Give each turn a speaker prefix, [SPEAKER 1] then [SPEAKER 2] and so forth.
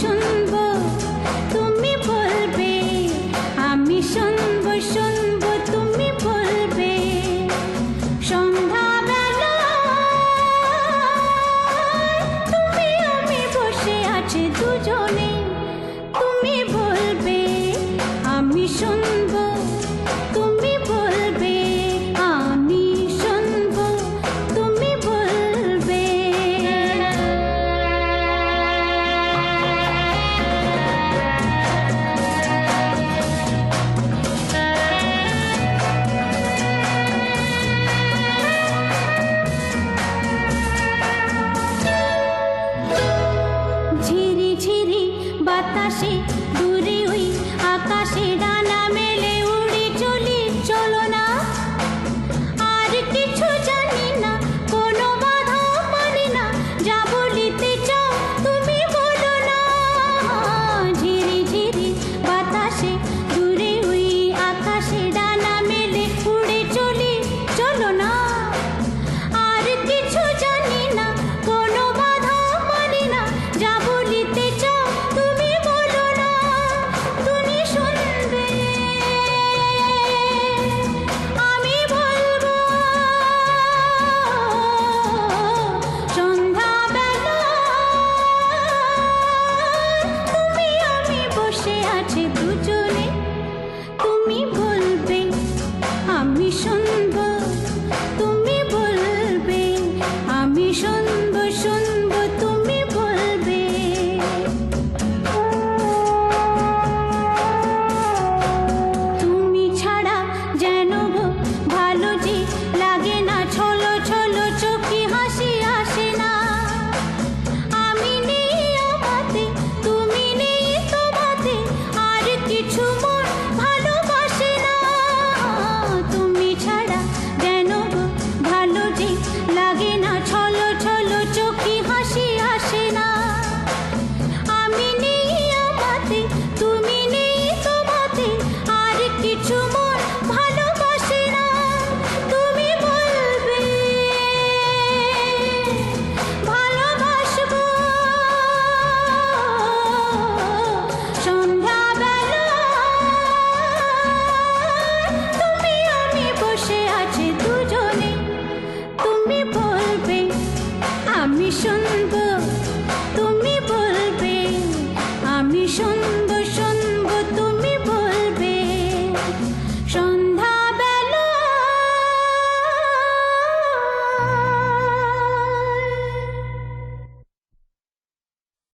[SPEAKER 1] শুনবো তুমি বলবে, আমি শুনবো শুনবো তুমি বলবে। সন্ধ্যাবেলা তুমি আমি বসে আছি দুজনে, তুমি বলবে আমি শুনবো তুমি বলবে, আমি শুনবো তুমি বলবে। ঝিরি ঝিরি বাতাসে দূরে ওই আকাশে ডানা মেলে উড়ে চলি, চলো না আর কিছু জানি না, কোনো বাধা মানি না, যা বলিতে চাও তুমি বলো না। ঝিরি ঝিরি বাতাসে দূরে ওই আকাশে ডানা মেলে উড়ে চলি, চলো না আর কিছু জানি না, কোনো বাধা মানি না, যা বলিতে চাও তুমি বলো না। তুমি শুনবে আমি বলবো, সন্ধ্যাবেলা তুমি আমি বসে আছি দুজন।